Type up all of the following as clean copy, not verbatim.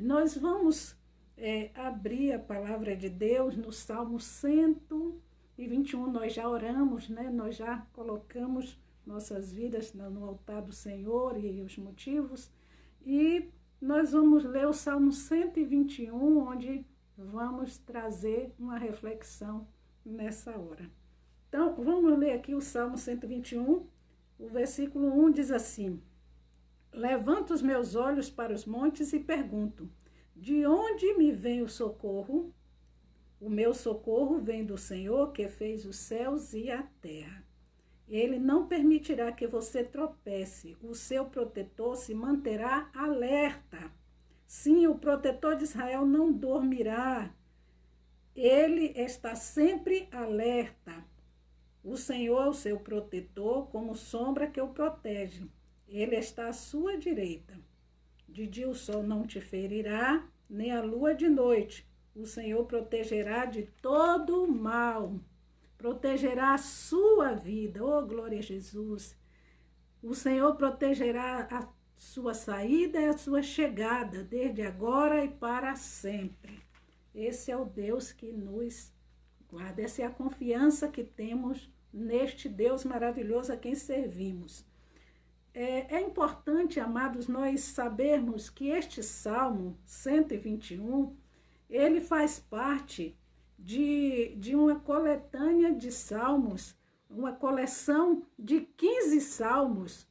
Nós vamos abrir a palavra de Deus no Salmo 121. Nós já oramos, né? Nós já colocamos nossas vidas no altar do Senhor e os motivos. E nós vamos ler o Salmo 121, onde vamos trazer uma reflexão nessa hora. Então, vamos ler aqui o Salmo 121, o versículo 1 diz assim: Levanto os meus olhos para os montes e pergunto, de onde me vem o socorro? O meu socorro vem do Senhor, que fez os céus e a terra. Ele não permitirá que você tropece, o seu protetor se manterá alerta. Sim, o protetor de Israel não dormirá. Ele está sempre alerta. O Senhor é o seu protetor, como sombra que o protege. Ele está à sua direita. De dia o sol não te ferirá, nem a lua de noite. O Senhor protegerá de todo o mal. Protegerá a sua vida. Oh, glória a Jesus. O Senhor protegerá a sua saída e a sua chegada, desde agora e para sempre. Esse é o Deus que nos guarda. Essa é a confiança que temos neste Deus maravilhoso a quem servimos. É importante, amados, nós sabermos que este Salmo 121, ele faz parte de uma coletânea de salmos, uma coleção de 15 salmos,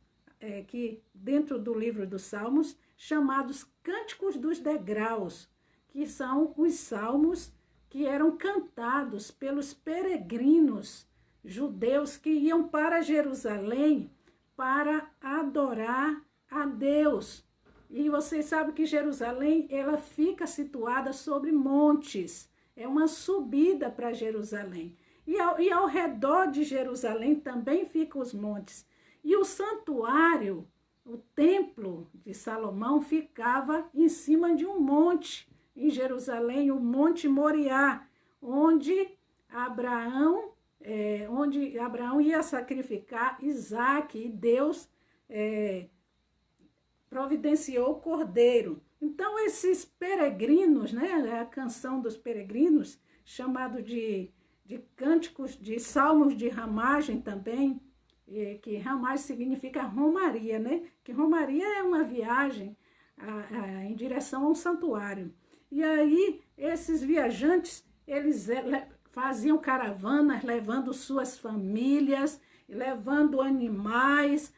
que dentro do livro dos Salmos, chamados Cânticos dos Degraus, que são os salmos que eram cantados pelos peregrinos judeus que iam para Jerusalém para adorar a Deus. E vocês sabem que Jerusalém, ela fica situada sobre montes. É uma subida para Jerusalém. E ao redor de Jerusalém também ficam os montes. E o santuário, o templo de Salomão, ficava em cima de um monte em Jerusalém, o Monte Moriá, onde Abraão ia sacrificar Isaque e Deus providenciou o cordeiro. Então, esses peregrinos, né, a canção dos peregrinos, chamado de cânticos, de salmos de ramagem também, que ramagem significa romaria, né? Que romaria é uma viagem em direção a um santuário. E aí, esses viajantes, eles faziam caravanas, levando suas famílias, levando animais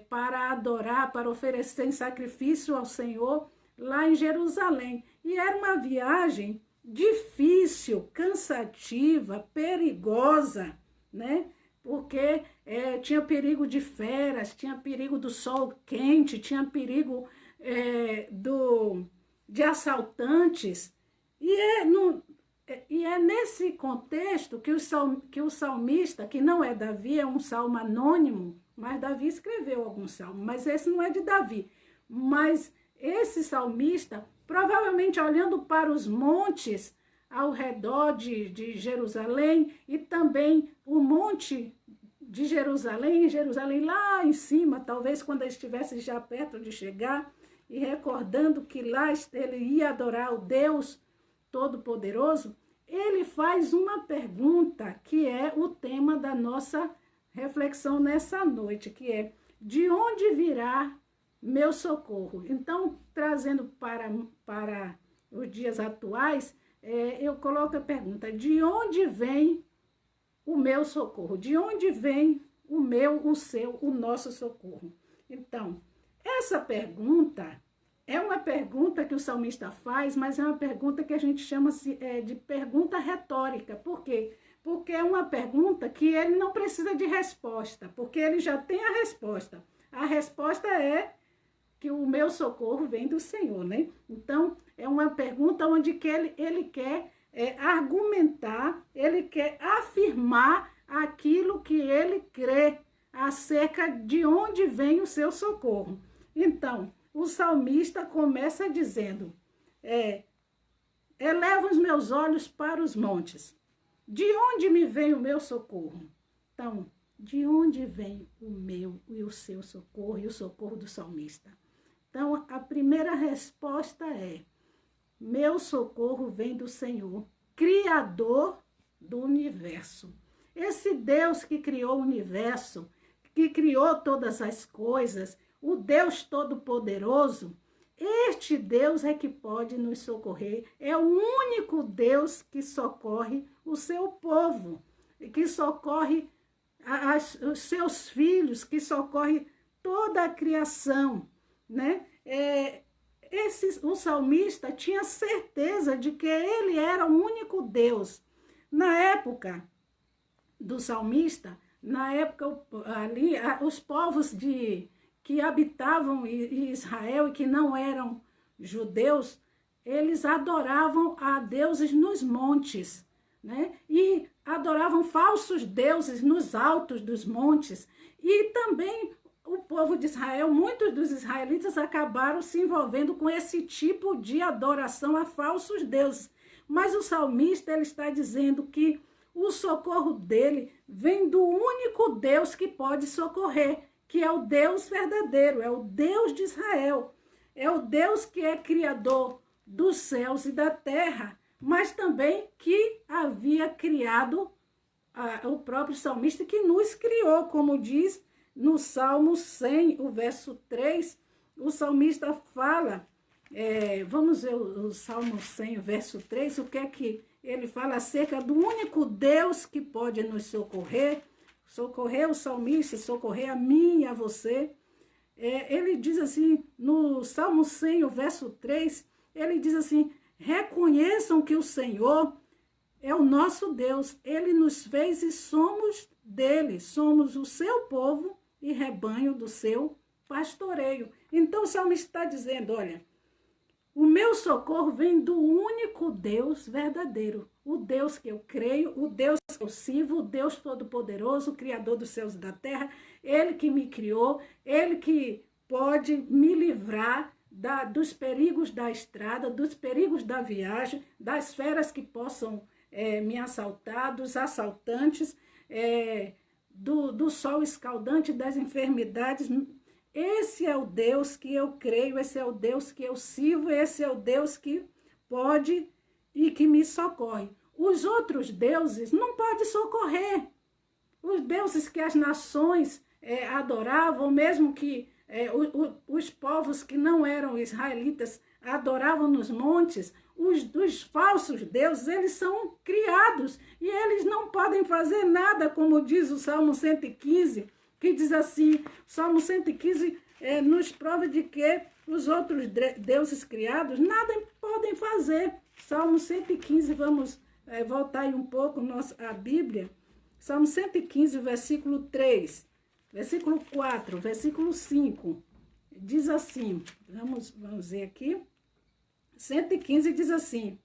para adorar, para oferecer em sacrifício ao Senhor, lá em Jerusalém. E era uma viagem difícil, cansativa, perigosa, né? Porque tinha perigo de feras, tinha perigo do sol quente, tinha perigo de assaltantes. E é nesse contexto que o salmista, que não é Davi, é um salmo anônimo, mas Davi escreveu alguns salmos, mas esse não é de Davi. Mas esse salmista, provavelmente olhando para os montes ao redor de Jerusalém e também o monte de Jerusalém lá em cima, talvez quando ele estivesse já perto de chegar, e recordando que lá ele ia adorar o Deus Todo-Poderoso, ele faz uma pergunta que é o tema da nossa reflexão nessa noite, que é: de onde virá meu socorro? Então, trazendo para os dias atuais, eu coloco a pergunta: de onde vem o meu socorro? De onde vem o meu, o seu, o nosso socorro? Então, essa pergunta é uma pergunta que o salmista faz, mas é uma pergunta que a gente chama de pergunta retórica. Por quê? Porque é uma pergunta que ele não precisa de resposta, porque ele já tem a resposta. A resposta é que o meu socorro vem do Senhor, né? Então, é uma pergunta onde que ele quer argumentar, ele quer afirmar aquilo que ele crê acerca de onde vem o seu socorro. Então, o salmista começa dizendo, eleva os meus olhos para os montes. De onde me vem o meu socorro? Então, de onde vem o meu e o seu socorro e o socorro do salmista? Então, a primeira resposta é: meu socorro vem do Senhor, Criador do universo. Esse Deus que criou o universo, que criou todas as coisas, o Deus Todo-Poderoso, este Deus é que pode nos socorrer. É o único Deus que socorre o seu povo, que socorre os seus filhos, que socorre toda a criação, né? O salmista tinha certeza de que ele era o único Deus. Na época do salmista, na época ali, os povos que habitavam Israel e que não eram judeus, eles adoravam a deuses nos montes, né? E adoravam falsos deuses nos altos dos montes. E também o povo de Israel, muitos dos israelitas acabaram se envolvendo com esse tipo de adoração a falsos deuses. Mas o salmista, ele está dizendo que o socorro dele vem do único Deus que pode socorrer, que é o Deus verdadeiro, é o Deus de Israel. É o Deus que é criador dos céus e da terra, mas também que havia criado o próprio salmista, que nos criou, como diz no Salmo 100, o verso 3, o salmista fala, vamos ver o Salmo 100, o verso 3, o que é que ele fala acerca do único Deus que pode nos socorrer, socorrer o salmista, socorrer a mim e a você. Ele diz assim, no Salmo 100, o verso 3, ele diz assim: reconheçam que o Senhor é o nosso Deus, ele nos fez e somos dele, somos o seu povo e rebanho do seu pastoreio. Então o salmista está dizendo, olha, o meu socorro vem do único Deus verdadeiro, o Deus que eu creio, o Deus que eu sirvo, o Deus Todo-Poderoso, o Criador dos céus e da terra, ele que me criou, ele que pode me livrar dos perigos da estrada, dos perigos da viagem, das feras que possam me assaltar, dos assaltantes, do sol escaldante, das enfermidades. Esse é o Deus que eu creio, esse é o Deus que eu sirvo, esse é o Deus que pode e que me socorre. Os outros deuses não podem socorrer. Os deuses que as nações adoravam, mesmo que os povos que não eram israelitas adoravam nos montes, os falsos deuses, eles são criados e eles não podem fazer nada, como diz o Salmo 115, que diz assim, Salmo 115 nos prova de que os outros deuses criados nada podem fazer. Salmo 115, vamos voltar aí um pouco a Bíblia. Salmo 115, versículo 3, versículo 4, versículo 5, diz assim, vamos ver aqui, 115 diz assim: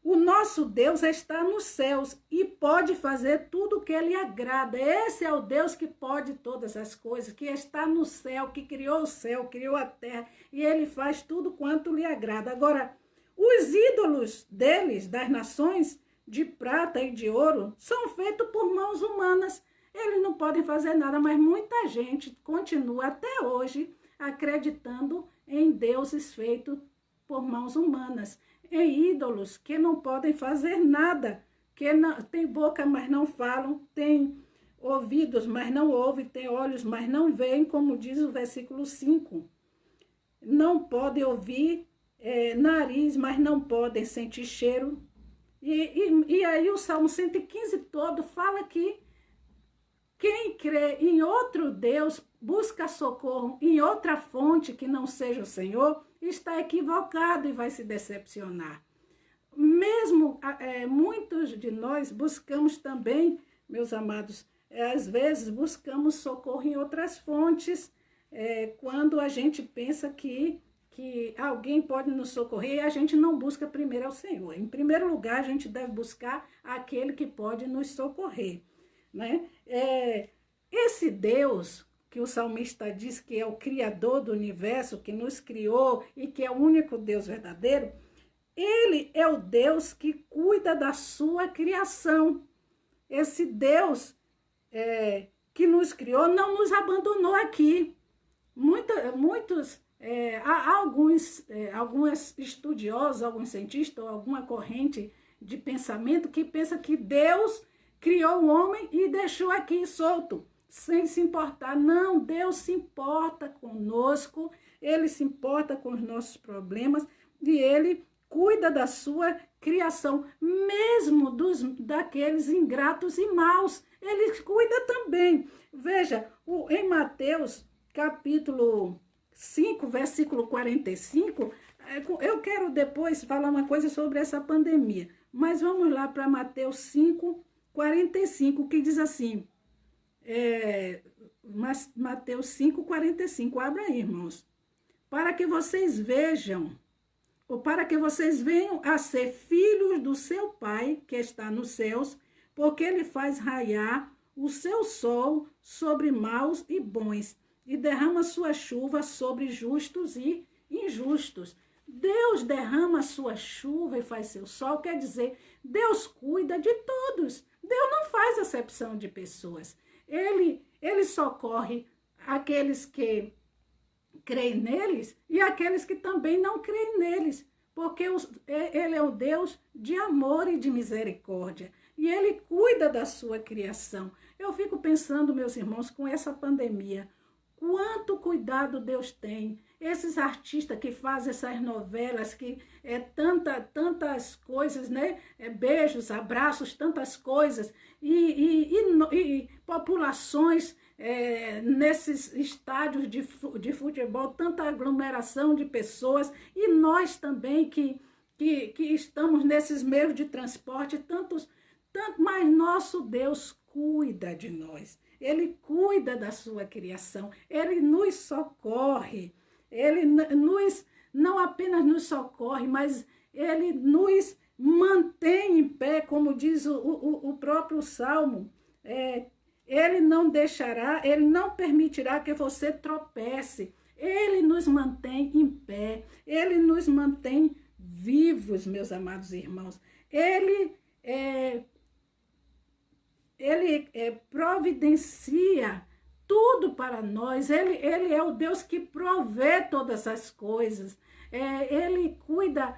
o nosso Deus está nos céus e pode fazer tudo o que lhe agrada. Esse é o Deus que pode todas as coisas, que está no céu, que criou o céu, criou a terra, e ele faz tudo quanto lhe agrada. Agora, os ídolos deles, das nações, de prata e de ouro, são feitos por mãos humanas. Eles não podem fazer nada, mas muita gente continua até hoje acreditando em deuses feitos por mãos humanas, em ídolos que não podem fazer nada, que não, tem boca, mas não falam, tem ouvidos, mas não ouvem, tem olhos, mas não veem, como diz o versículo 5. Não podem ouvir, nariz, mas não podem sentir cheiro. E aí o Salmo 115 todo fala que quem crê em outro Deus, busca socorro em outra fonte que não seja o Senhor, está equivocado e vai se decepcionar. Mesmo muitos de nós buscamos também, meus amados, às vezes buscamos socorro em outras fontes, quando a gente pensa que alguém pode nos socorrer e a gente não busca primeiro ao Senhor. Em primeiro lugar, a gente deve buscar aquele que pode nos socorrer, né? Esse Deus que o salmista diz que é o Criador do universo, que nos criou e que é o único Deus verdadeiro, Ele é o Deus que cuida da sua criação. Esse Deus que nos criou não nos abandonou aqui. Há alguns estudiosos, alguns cientistas, ou alguma corrente de pensamento que pensa que Deus criou o homem e deixou aqui solto, sem se importar. Não, Deus se importa conosco, Ele se importa com os nossos problemas e Ele cuida da sua criação, mesmo daqueles ingratos e maus. Ele cuida também. Veja, em Mateus, capítulo 5, versículo 45, eu quero depois falar uma coisa sobre essa pandemia, mas vamos lá para Mateus 5, 45, que diz assim, Mateus 5, 45, abra aí, irmãos, para que vocês vejam, ou para que vocês venham a ser filhos do seu Pai, que está nos céus, porque Ele faz raiar o seu sol sobre maus e bons, e derrama sua chuva sobre justos e injustos. Deus derrama sua chuva e faz seu sol, quer dizer, Deus cuida de todos. Deus não faz acepção de pessoas. Ele socorre aqueles que creem neles e aqueles que também não creem neles, porque Ele é o Deus de amor e de misericórdia, e Ele cuida da sua criação. Eu fico pensando, meus irmãos, com essa pandemia, quanto cuidado Deus tem. Esses artistas que fazem essas novelas, que tantas coisas, né? Beijos, abraços, tantas coisas, e populações nesses estádios de futebol, tanta aglomeração de pessoas, e nós também que estamos nesses meios de transporte, mas nosso Deus cuida de nós. Ele cuida da sua criação, Ele nos socorre, Ele não apenas nos socorre, mas Ele nos mantém em pé, como diz o próprio Salmo. Ele não deixará, Ele não permitirá que você tropece, Ele nos mantém em pé, Ele nos mantém vivos, meus amados irmãos. Ele providencia tudo para nós. Ele é o Deus que provê todas as coisas. Ele cuida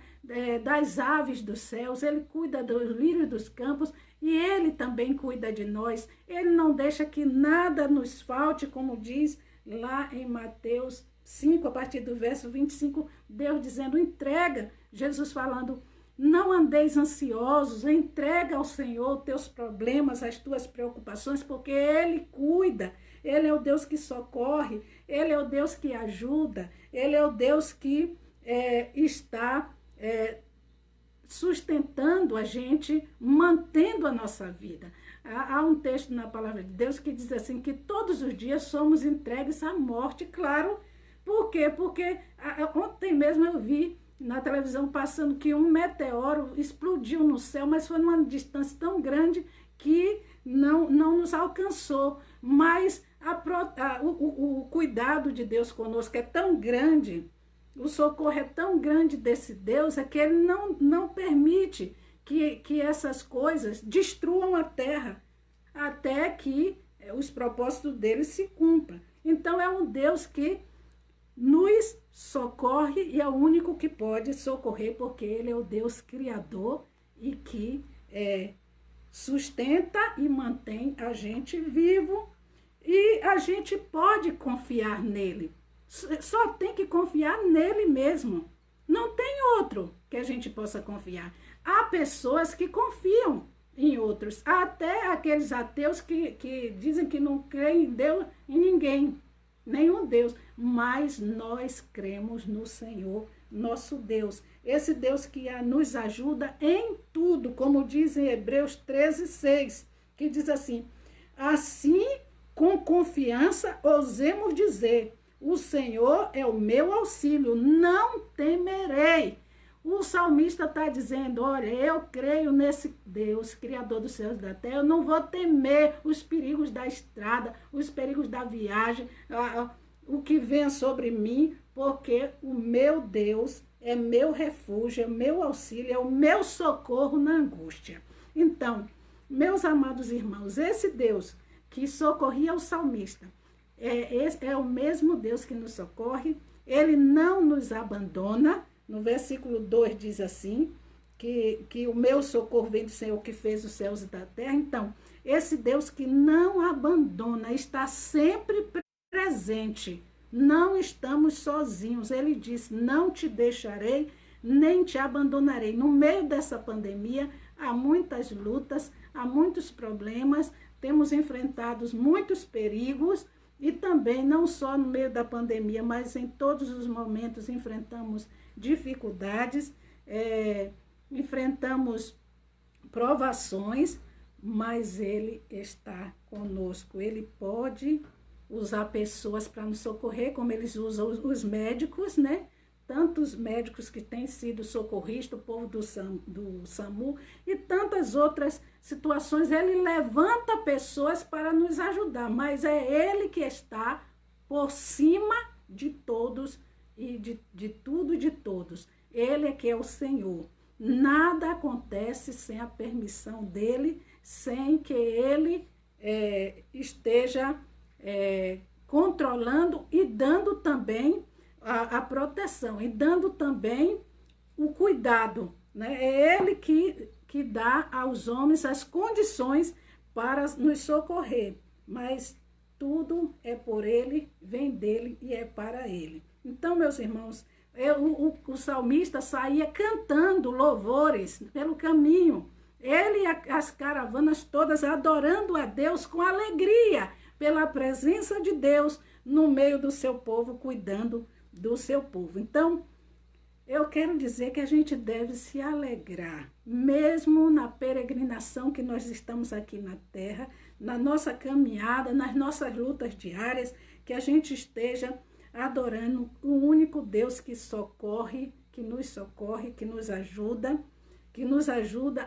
das aves dos céus, Ele cuida dos lírios dos campos e Ele também cuida de nós. Ele não deixa que nada nos falte, como diz lá em Mateus 5, a partir do verso 25, Deus dizendo, entrega, Jesus falando, não andeis ansiosos, entrega ao Senhor teus problemas, as tuas preocupações, porque Ele cuida, Ele é o Deus que socorre, Ele é o Deus que ajuda, Ele é o Deus que está sustentando a gente, mantendo a nossa vida. Há um texto na palavra de Deus que diz assim, que todos os dias somos entregues à morte, claro. Por quê? Porque ontem mesmo eu vi na televisão passando que um meteoro explodiu no céu, mas foi numa distância tão grande que não nos alcançou. Mas o cuidado de Deus conosco é tão grande, o socorro é tão grande desse Deus, é que Ele não permite que essas coisas destruam a terra, até que os propósitos dele se cumpram. Então é um Deus que nos socorre e é o único que pode socorrer, porque Ele é o Deus criador e que sustenta e mantém a gente vivo, e a gente pode confiar nele. Só tem que confiar nele mesmo. Não tem outro que a gente possa confiar. Há pessoas que confiam em outros, até aqueles ateus que dizem que não creem em Deus, em ninguém, nenhum Deus, mas nós cremos no Senhor, nosso Deus, esse Deus que nos ajuda em tudo, como diz em Hebreus 13:6, que diz assim, assim, com confiança, ousemos dizer, o Senhor é o meu auxílio, não temerei. O salmista está dizendo, olha, eu creio nesse Deus, Criador dos céus e da terra, eu não vou temer os perigos da estrada, os perigos da viagem, o que venha sobre mim, porque o meu Deus é meu refúgio, é meu auxílio, é o meu socorro na angústia. Então, meus amados irmãos, esse Deus que socorria o salmista é o mesmo Deus que nos socorre, ele não nos abandona. No versículo 2 diz assim, que o meu socorro vem do Senhor que fez os céus e da terra. Então, esse Deus que não abandona, está sempre presente. Não estamos sozinhos. Ele diz, não te deixarei, nem te abandonarei. No meio dessa pandemia, há muitas lutas, há muitos problemas, temos enfrentado muitos perigos, e também, não só no meio da pandemia, mas em todos os momentos enfrentamos dificuldades, enfrentamos provações, mas ele está conosco. Ele pode usar pessoas para nos socorrer, como eles usam os médicos, né? Tantos médicos que têm sido socorristas, o povo do SAMU, e tantas outras situações. Ele levanta pessoas para nos ajudar, mas é ele que está por cima de todos e de tudo e de todos. Ele é que é o Senhor. Nada acontece sem a permissão dele, sem que ele esteja controlando e dando também a proteção, e dando também o cuidado, né? É ele que dá aos homens as condições para nos socorrer, mas tudo é por ele, vem dele e é para ele. Então, meus irmãos, o salmista saía cantando louvores pelo caminho, ele e as caravanas todas adorando a Deus com alegria, pela presença de Deus no meio do seu povo, cuidando do seu povo. Então, eu quero dizer que a gente deve se alegrar, mesmo na peregrinação que nós estamos aqui na terra, na nossa caminhada, nas nossas lutas diárias, que a gente esteja adorando o único Deus que socorre, que nos ajuda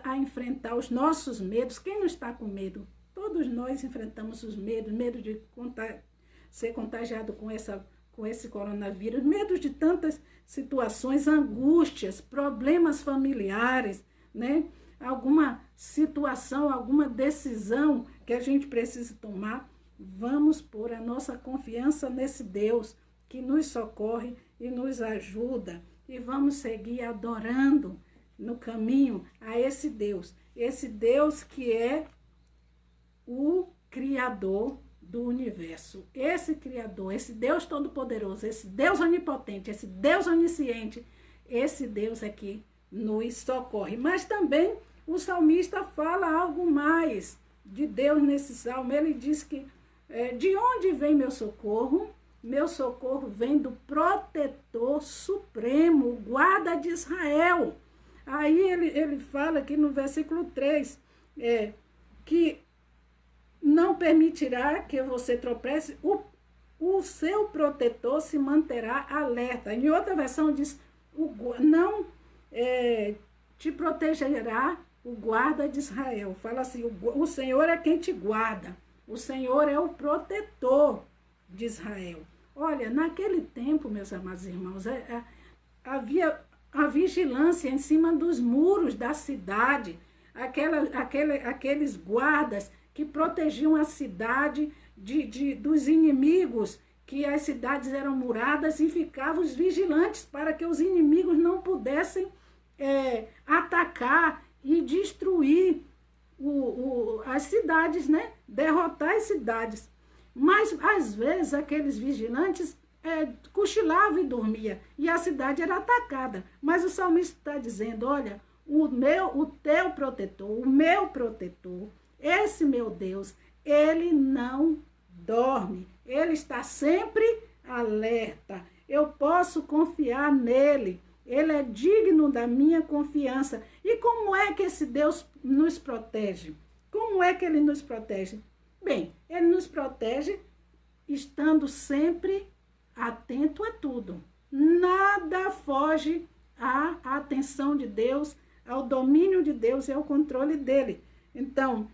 a enfrentar os nossos medos. Quem não está com medo? Todos nós enfrentamos os medos, medo de ser contagiado com esse coronavírus, medo de tantas situações, angústias, problemas familiares, né? Alguma situação, alguma decisão que a gente precisa tomar. Vamos pôr a nossa confiança nesse Deus que nos socorre e nos ajuda, e vamos seguir adorando no caminho a esse Deus que é o Criador do universo. Esse Criador, esse Deus Todo-Poderoso, esse Deus Onipotente, esse Deus Onisciente, esse Deus é que nos socorre. Mas também o salmista fala algo mais de Deus nesse salmo. Ele diz que de onde vem meu socorro? Meu socorro vem do protetor supremo, o guarda de Israel. Aí ele fala aqui no versículo 3, que não permitirá que você tropece, o seu protetor se manterá alerta. Em outra versão diz, não te protegerá o guarda de Israel. Fala assim, o Senhor é quem te guarda, o Senhor é o protetor de Israel. Olha, naquele tempo, meus amados irmãos, havia a vigilância em cima dos muros da cidade, aqueles guardas que protegiam a cidade dos inimigos, que as cidades eram muradas e ficavam os vigilantes para que os inimigos não pudessem atacar e destruir as cidades, né? Derrotar as cidades. Mas, às vezes, aqueles vigilantes cochilavam e dormiam, e a cidade era atacada. Mas o salmista está dizendo, olha, o teu protetor, o meu protetor, esse meu Deus, ele não dorme, ele está sempre alerta. Eu posso confiar nele, ele é digno da minha confiança. E como é que esse Deus nos protege? Como é que ele nos protege? Bem, ele nos protege estando sempre atento a tudo. Nada foge à atenção de Deus, ao domínio de Deus e ao controle dele. Então,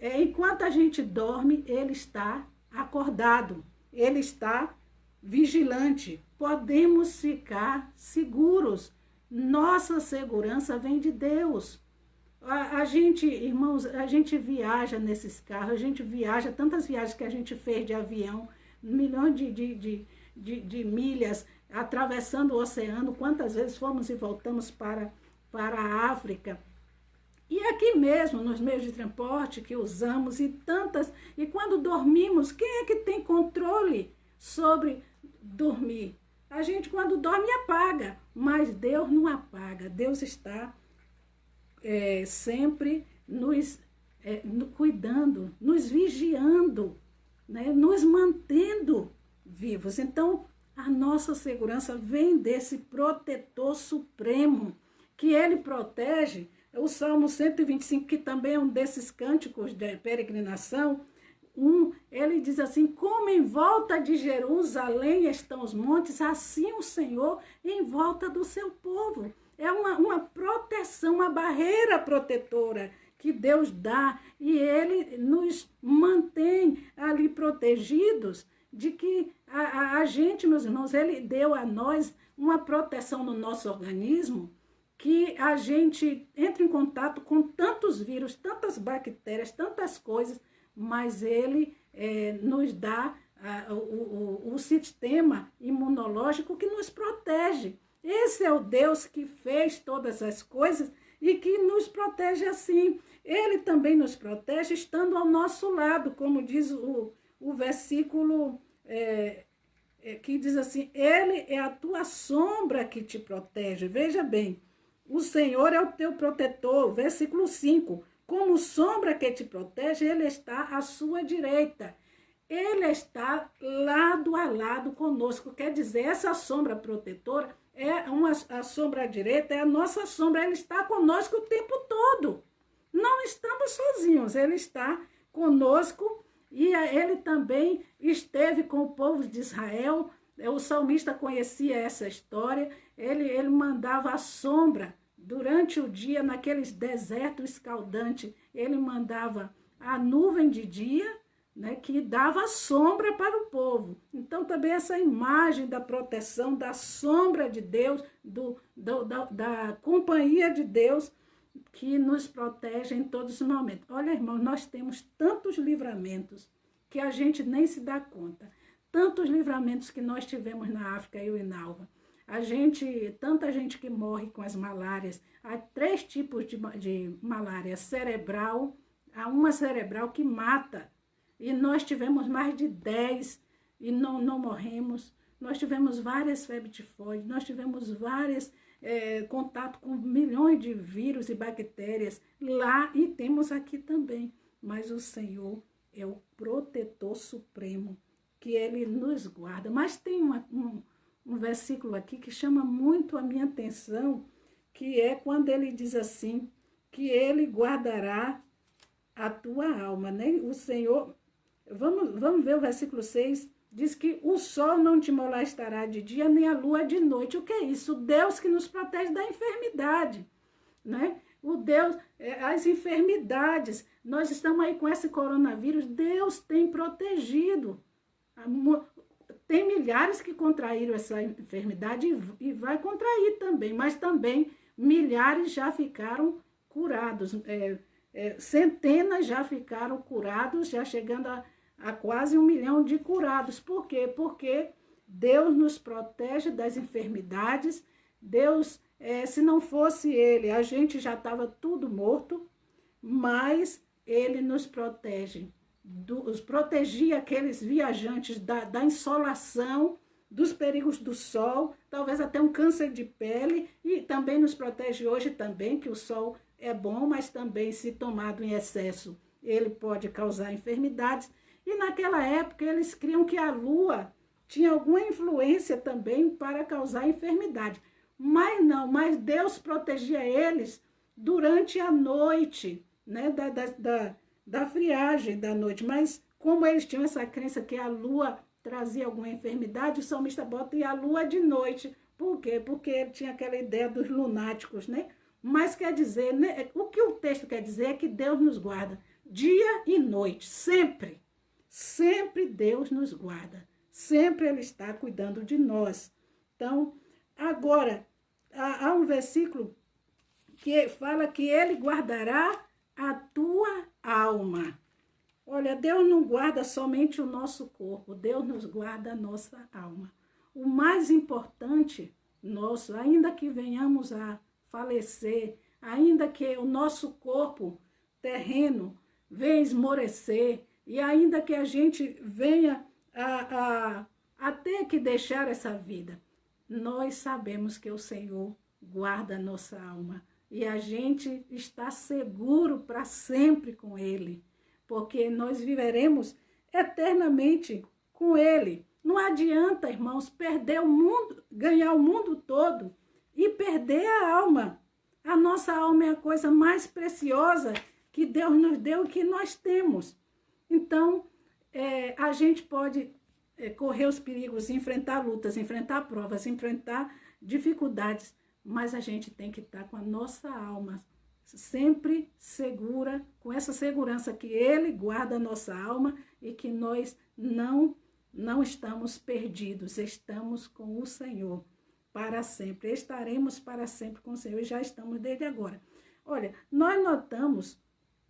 enquanto a gente dorme, ele está acordado, ele está vigilante. podemos ficar seguros. Nossa segurança vem de Deus. A gente, irmãos, a gente viaja nesses carros, a gente viaja, tantas viagens que a gente fez de avião, milhões de milhas, atravessando o oceano, quantas vezes fomos e voltamos para a África. E aqui mesmo, nos meios de transporte que usamos, e quando dormimos, quem é que tem controle sobre dormir? A gente, quando dorme, apaga, mas Deus não apaga. Deus está sempre nos cuidando, nos vigiando, né? Nos mantendo vivos. Então, a nossa segurança vem desse protetor supremo, que ele protege. O Salmo 125, que também é um desses cânticos de peregrinação, ele diz assim: como em volta de Jerusalém estão os montes, assim o Senhor em volta do seu povo. É uma proteção, uma barreira protetora que Deus dá, e ele nos mantém ali protegidos, de que a gente, meus irmãos, ele deu a nós uma proteção no nosso organismo, que a gente entra em contato com tantos vírus, tantas bactérias, tantas coisas, mas ele nos dá o sistema imunológico que nos protege. Esse é o Deus que fez todas as coisas e que nos protege assim. Ele também nos protege estando ao nosso lado, como diz o versículo que diz assim: ele é a tua sombra que te protege. Veja bem, o Senhor é o teu protetor. Versículo 5, como sombra que te protege, ele está à sua direita. Ele está lado a lado conosco. Quer dizer, essa sombra protetora a sombra direita, é a nossa sombra. Ele está conosco o tempo todo. Não estamos sozinhos, ele está conosco, e ele também esteve com o povo de Israel. O salmista conhecia essa história. Ele mandava a sombra durante o dia, naqueles desertos escaldantes. Ele mandava a nuvem de dia, né, que dava sombra para o povo. Então, também essa imagem da proteção, da sombra de Deus, da companhia de Deus, que nos protege em todos os momentos. Olha, irmão, nós temos tantos livramentos que a gente nem se dá conta. Tantos livramentos que nós tivemos na África, eu e Nalva. Tanta gente que morre com as malárias. Há 3 tipos de malária cerebral. Há uma cerebral que mata. E nós tivemos mais de 10 e não morremos. Nós tivemos várias febres tifoides, nós tivemos vários contato com milhões de vírus e bactérias lá, e temos aqui também. Mas o Senhor é o protetor supremo, que ele nos guarda. Mas tem um versículo aqui que chama muito a minha atenção, que é quando ele diz assim, que ele guardará a tua alma, né? O Senhor... Vamos ver o versículo 6, diz que o sol não te molestará de dia, nem a lua de noite. O que é isso? O Deus que nos protege da enfermidade, né? O Deus, as enfermidades, nós estamos aí com esse coronavírus, Deus tem protegido. Tem milhares que contraíram essa enfermidade e vai contrair também, mas também milhares já ficaram curados, centenas já ficaram curados, já chegando a quase 1 milhão de curados. Por quê? Porque Deus nos protege das enfermidades. Deus, se não fosse ele, a gente já estava tudo morto, mas ele nos protege. Protegia aqueles viajantes da insolação, dos perigos do sol, talvez até um câncer de pele, e também nos protege hoje também, que o sol é bom, mas também, se tomado em excesso, ele pode causar enfermidades. E naquela época eles criam que a lua tinha alguma influência também para causar enfermidade. Mas não, mas Deus protegia eles durante a noite, né, da friagem da noite. Mas como eles tinham essa crença que a lua trazia alguma enfermidade, o salmista bota e a lua de noite. Por quê? Porque ele tinha aquela ideia dos lunáticos, né? Mas quer dizer, né, o que o texto quer dizer é que Deus nos guarda dia e noite, sempre. Sempre Deus nos guarda. Sempre Ele está cuidando de nós. Então, agora, há um versículo que fala que ele guardará a tua alma. Olha, Deus não guarda somente o nosso corpo, Deus nos guarda a nossa alma. O mais importante nosso, ainda que venhamos a falecer, ainda que o nosso corpo terreno venha esmorecer, e ainda que a gente venha a ter que deixar essa vida, nós sabemos que o Senhor guarda a nossa alma. E a gente está seguro para sempre com Ele, porque nós viveremos eternamente com Ele. Não adianta, irmãos, perder o mundo, ganhar o mundo todo e perder a alma. A nossa alma é a coisa mais preciosa que Deus nos deu e que nós temos. Então, a gente pode correr os perigos, enfrentar lutas, enfrentar provas, enfrentar dificuldades, mas a gente tem que estar com a nossa alma sempre segura, com essa segurança que Ele guarda a nossa alma e que nós não estamos perdidos, estamos com o Senhor para sempre, estaremos para sempre com o Senhor e já estamos desde agora. Olha, nós notamos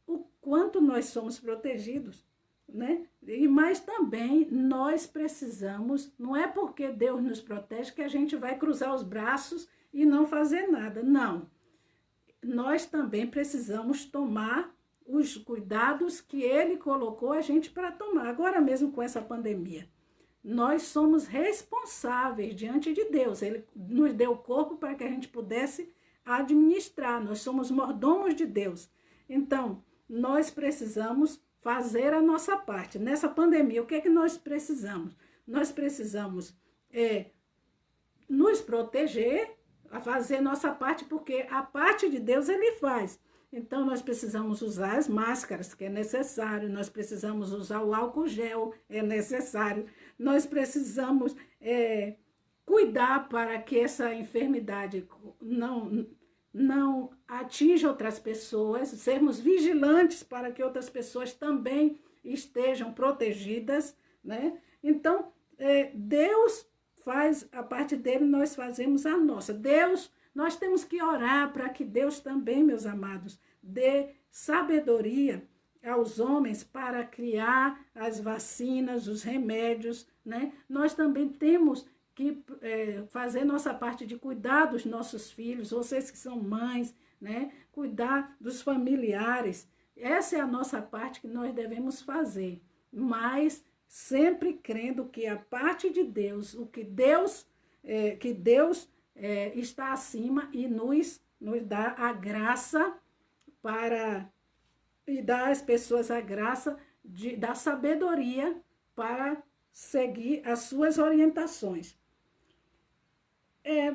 o quanto nós somos protegidos, né? Mas também nós precisamos, não é porque Deus nos protege que a gente vai cruzar os braços e não fazer nada, não. Nós também precisamos tomar os cuidados que Ele colocou a gente para tomar. Agora mesmo com essa pandemia, nós somos responsáveis diante de Deus. Ele nos deu o corpo para que a gente pudesse administrar. Nós somos mordomos de Deus. Então, nós precisamos fazer a nossa parte. Nessa pandemia, o que é que nós precisamos? Nós precisamos nos proteger, a fazer nossa parte, porque a parte de Deus Ele faz. Então, nós precisamos usar as máscaras, que é necessário, nós precisamos usar o álcool gel, é necessário, nós precisamos cuidar para que essa enfermidade não atinja outras pessoas, sermos vigilantes para que outras pessoas também estejam protegidas, né? Então, Deus faz a parte dele, nós fazemos a nossa. Deus, nós temos que orar para que Deus também, meus amados, dê sabedoria aos homens para criar as vacinas, os remédios, né? Nós também temos que fazer nossa parte de cuidar dos nossos filhos, vocês que são mães, né? Cuidar dos familiares. Essa é a nossa parte que nós devemos fazer, mas sempre crendo que a parte de Deus, o que Deus está acima e nos dá a graça e dá às pessoas a graça da sabedoria para seguir as suas orientações.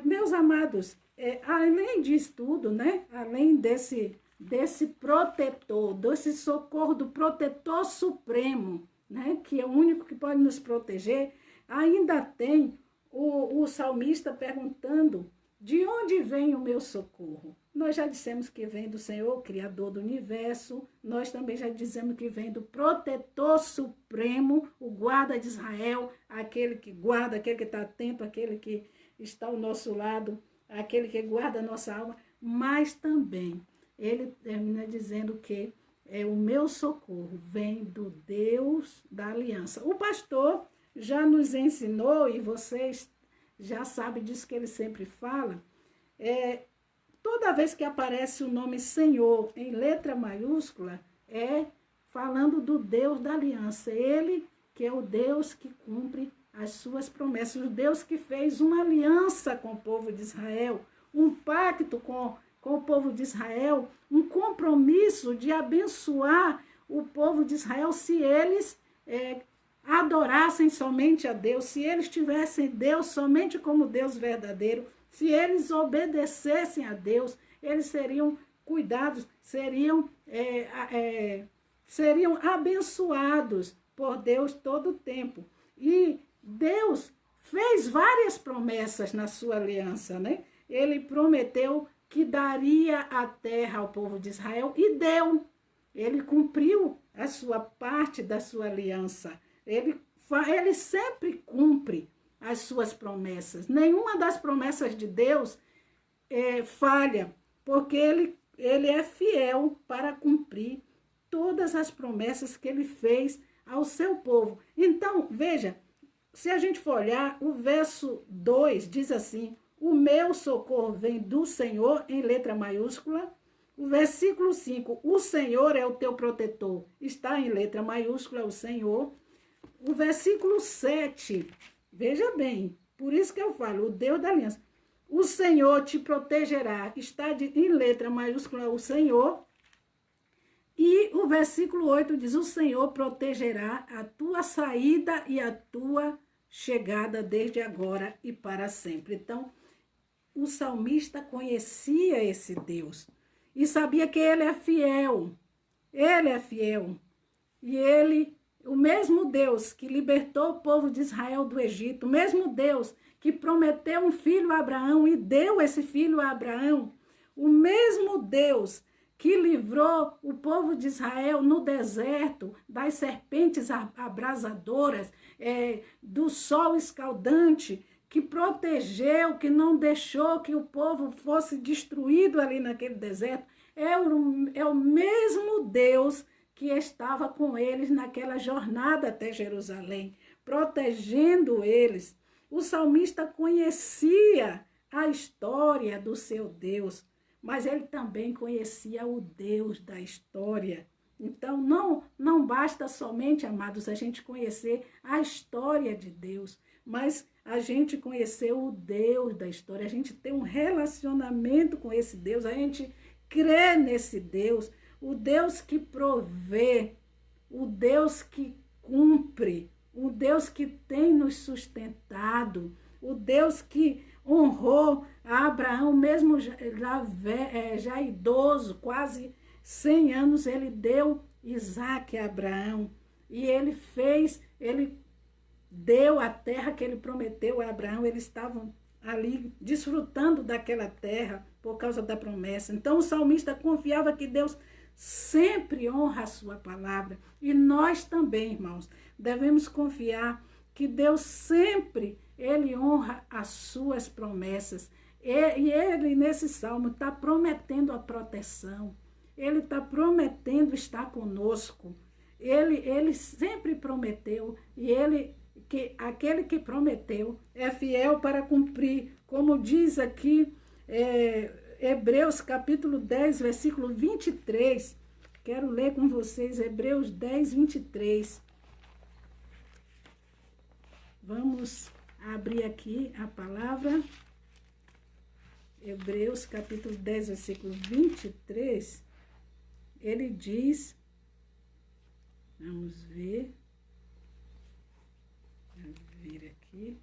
Meus amados, além disso tudo, né? Além desse protetor, desse socorro do protetor supremo, né, que é o único que pode nos proteger, ainda tem o salmista perguntando: de onde vem o meu socorro? Nós já dissemos que vem do Senhor, Criador do universo. Nós também já dizemos que vem do protetor supremo, o guarda de Israel, aquele que guarda, aquele que está atento, aquele que está ao nosso lado, aquele que guarda a nossa alma. Mas também ele termina dizendo que o meu socorro vem do Deus da aliança. O pastor já nos ensinou, e vocês já sabem disso que ele sempre fala, toda vez que aparece o nome Senhor em letra maiúscula, falando do Deus da aliança. Ele que é o Deus que cumpre as suas promessas, o Deus que fez uma aliança com o povo de Israel, um pacto com o povo de Israel, um compromisso de abençoar o povo de Israel se eles adorassem somente a Deus, se eles tivessem Deus somente como Deus verdadeiro, se eles obedecessem a Deus, eles seriam cuidados, seriam abençoados por Deus todo o tempo. E Deus fez várias promessas na sua aliança, né? Ele prometeu que daria a terra ao povo de Israel e deu. Ele cumpriu a sua parte da sua aliança. Ele sempre cumpre as suas promessas. Nenhuma das promessas de Deus falha, porque ele é fiel para cumprir todas as promessas que ele fez ao seu povo. Então, veja, se a gente for olhar, o verso 2 diz assim: o meu socorro vem do Senhor, em letra maiúscula. O versículo 5, o Senhor é o teu protetor, está em letra maiúscula, o Senhor. O versículo 7, veja bem, por isso que eu falo, o Deus da aliança. O Senhor te protegerá, está em letra maiúscula, o Senhor. E o versículo 8 diz: o Senhor protegerá a tua saída e a tua chegada desde agora e para sempre. Então, o salmista conhecia esse Deus e sabia que ele é fiel. Ele é fiel. E ele, o mesmo Deus que libertou o povo de Israel do Egito, o mesmo Deus que prometeu um filho a Abraão e deu esse filho a Abraão, o mesmo Deus que livrou o povo de Israel no deserto das serpentes abrasadoras, do sol escaldante, que protegeu, que não deixou que o povo fosse destruído ali naquele deserto, é o mesmo Deus que estava com eles naquela jornada até Jerusalém, protegendo eles. O salmista conhecia a história do seu Deus, mas ele também conhecia o Deus da história. Então, não basta somente, amados, a gente conhecer a história de Deus, mas a gente conhecer o Deus da história, a gente ter um relacionamento com esse Deus, a gente crê nesse Deus, o Deus que provê, o Deus que cumpre, o Deus que tem nos sustentado, o Deus que honrou a Abraão, mesmo já idoso, quase 100 anos, ele deu Isaque a Abraão. E ele deu a terra que ele prometeu a Abraão. Eles estavam ali desfrutando daquela terra por causa da promessa. Então o salmista confiava que Deus sempre honra a sua palavra. E nós também, irmãos, devemos confiar que Deus sempre, ele honra as suas promessas. E ele, nesse salmo, está prometendo a proteção. Ele está prometendo estar conosco. Ele sempre prometeu. E aquele que prometeu é fiel para cumprir. Como diz aqui Hebreus capítulo 10, versículo 23. Quero ler com vocês Hebreus 10, 23. Vamos abrir aqui a palavra. Hebreus capítulo 10, versículo 23. Ele diz, vamos ver aqui,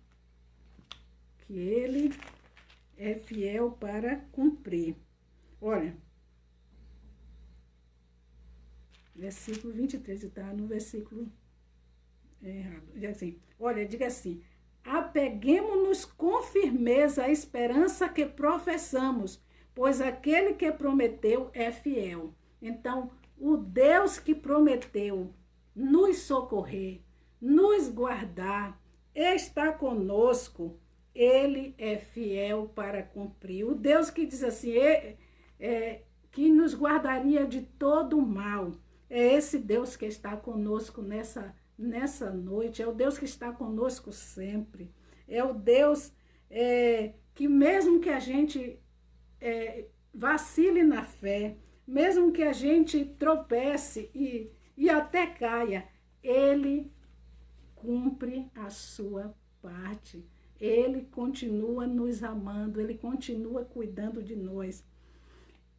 que ele é fiel para cumprir. Olha, versículo 23, está no versículo errado. Diga assim, apeguemo-nos com firmeza à esperança que professamos, pois aquele que prometeu é fiel. Então, o Deus que prometeu nos socorrer, nos guardar, está conosco, ele é fiel para cumprir. O Deus que diz assim, que nos guardaria de todo o mal, é esse Deus que está conosco nessa noite, é o Deus que está conosco sempre, é o Deus que mesmo que a gente vacile na fé, mesmo que a gente tropece e até caia, ele cumpre a sua parte. Ele continua nos amando, ele continua cuidando de nós.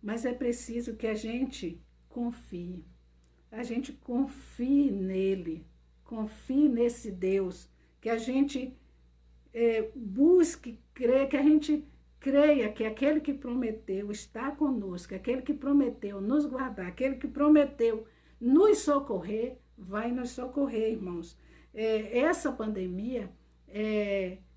Mas é preciso que a gente confie. A gente confie nele, confie nesse Deus, que a gente busque crer, que a gente creia que aquele que prometeu está conosco, aquele que prometeu nos guardar, aquele que prometeu nos socorrer, vai nos socorrer, irmãos. Essa pandemia,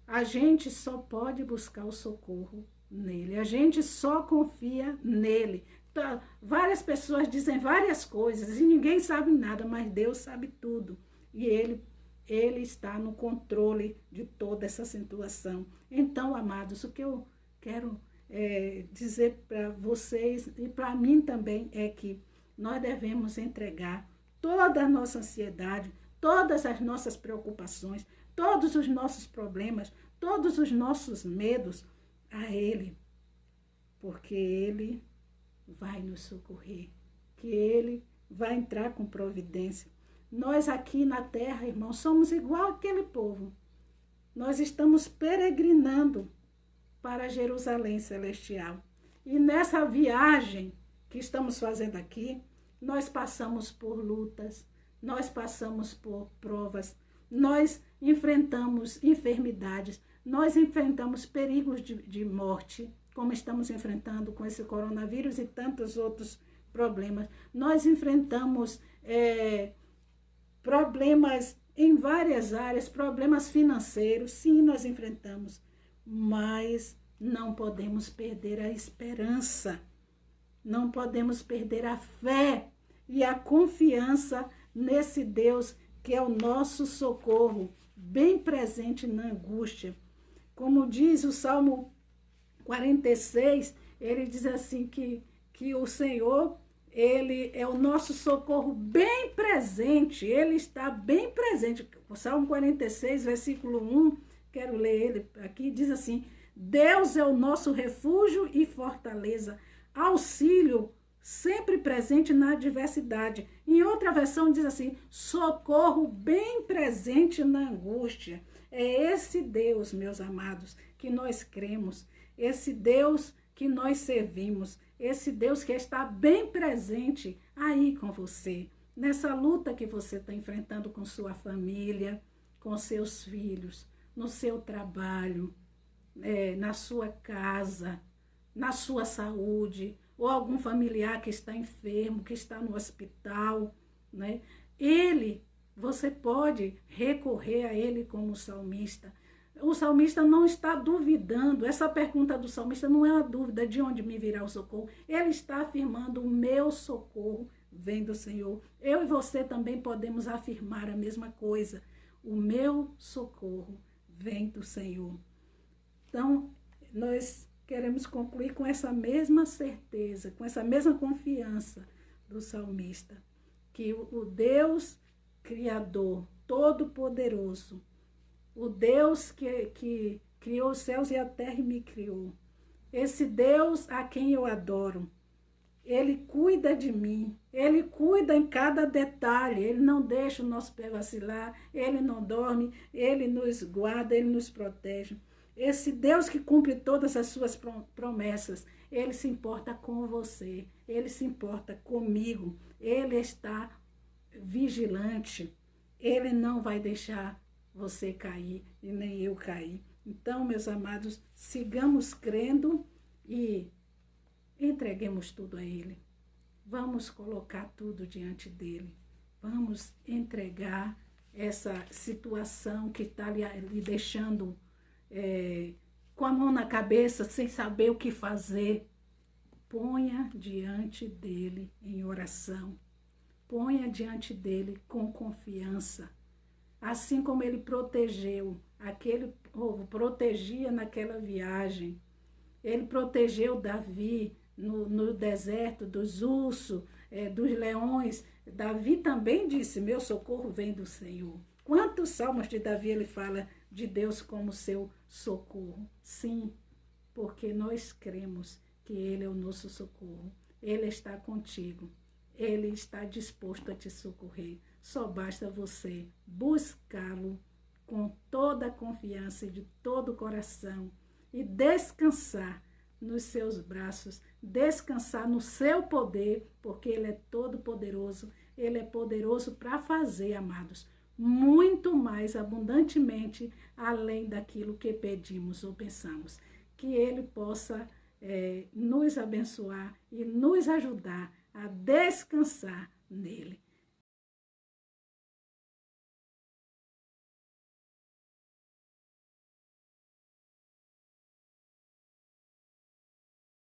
a gente só pode buscar o socorro nele, a gente só confia nele. Então, várias pessoas dizem várias coisas e ninguém sabe nada, mas Deus sabe tudo. E ele Ele está no controle de toda essa situação. Então, amados, o que eu quero dizer para vocês e para mim também é que nós devemos entregar toda a nossa ansiedade, todas as nossas preocupações, todos os nossos problemas, todos os nossos medos a Ele, porque Ele vai nos socorrer, que Ele vai entrar com providência. Nós aqui na terra, irmãos, somos igual aquele povo. Nós estamos peregrinando para Jerusalém celestial. E nessa viagem que estamos fazendo aqui, nós passamos por lutas, nós passamos por provas, nós enfrentamos enfermidades, nós enfrentamos perigos de morte, como estamos enfrentando com esse coronavírus e tantos outros problemas. Nós enfrentamos problemas em várias áreas, problemas financeiros, sim, nós enfrentamos, mas não podemos perder a esperança, não podemos perder a fé e a confiança nesse Deus que é o nosso socorro, bem presente na angústia. Como diz o Salmo 46, ele diz assim que o Senhor, Ele é o nosso socorro bem presente, Ele está bem presente. O Salmo 46, versículo 1, quero ler ele aqui, diz assim: Deus é o nosso refúgio e fortaleza, auxílio sempre presente na adversidade. Em outra versão diz assim: socorro bem presente na angústia. É esse Deus, meus amados, que nós cremos, esse Deus que nós servimos, esse Deus que está bem presente aí com você, nessa luta que você está enfrentando com sua família, com seus filhos, no seu trabalho, na sua casa, na sua saúde, ou algum familiar que está enfermo, que está no hospital, né? Você pode recorrer a ele como salmista. O salmista não está duvidando, essa pergunta do salmista não é uma dúvida de onde me virá o socorro. Ele está afirmando: o meu socorro vem do Senhor. Eu e você também podemos afirmar a mesma coisa: o meu socorro vem do Senhor. Então, nós queremos concluir com essa mesma certeza, com essa mesma confiança do salmista, que o Deus Criador, Todo-Poderoso, o Deus que criou os céus e a terra e me criou, esse Deus a quem eu adoro, Ele cuida de mim, Ele cuida em cada detalhe, Ele não deixa o nosso pé vacilar, Ele não dorme, Ele nos guarda, Ele nos protege. Esse Deus que cumpre todas as suas promessas, Ele se importa com você, Ele se importa comigo, Ele está vigilante, Ele não vai deixar você cair e nem eu cair. Então, meus amados, sigamos crendo e entreguemos tudo a Ele. Vamos colocar tudo diante dEle. Vamos entregar essa situação que está lhe deixando com a mão na cabeça, sem saber o que fazer. Ponha diante dEle em oração. Ponha diante dEle com confiança. Assim como Ele protegeu aquele povo, protegia naquela viagem. Ele protegeu Davi no deserto dos ursos, dos leões. Davi também disse: meu socorro vem do Senhor. Quantos salmos de Davi ele fala de Deus como seu socorro? Sim, porque nós cremos que Ele é o nosso socorro. Ele está contigo. Ele está disposto a te socorrer. Só basta você buscá-lo com toda a confiança e de todo o coração e descansar nos seus braços, descansar no seu poder, porque Ele é todo poderoso. Ele é poderoso para fazer, amados, muito mais abundantemente além daquilo que pedimos ou pensamos. Que Ele possa nos abençoar e nos ajudar a descansar nele.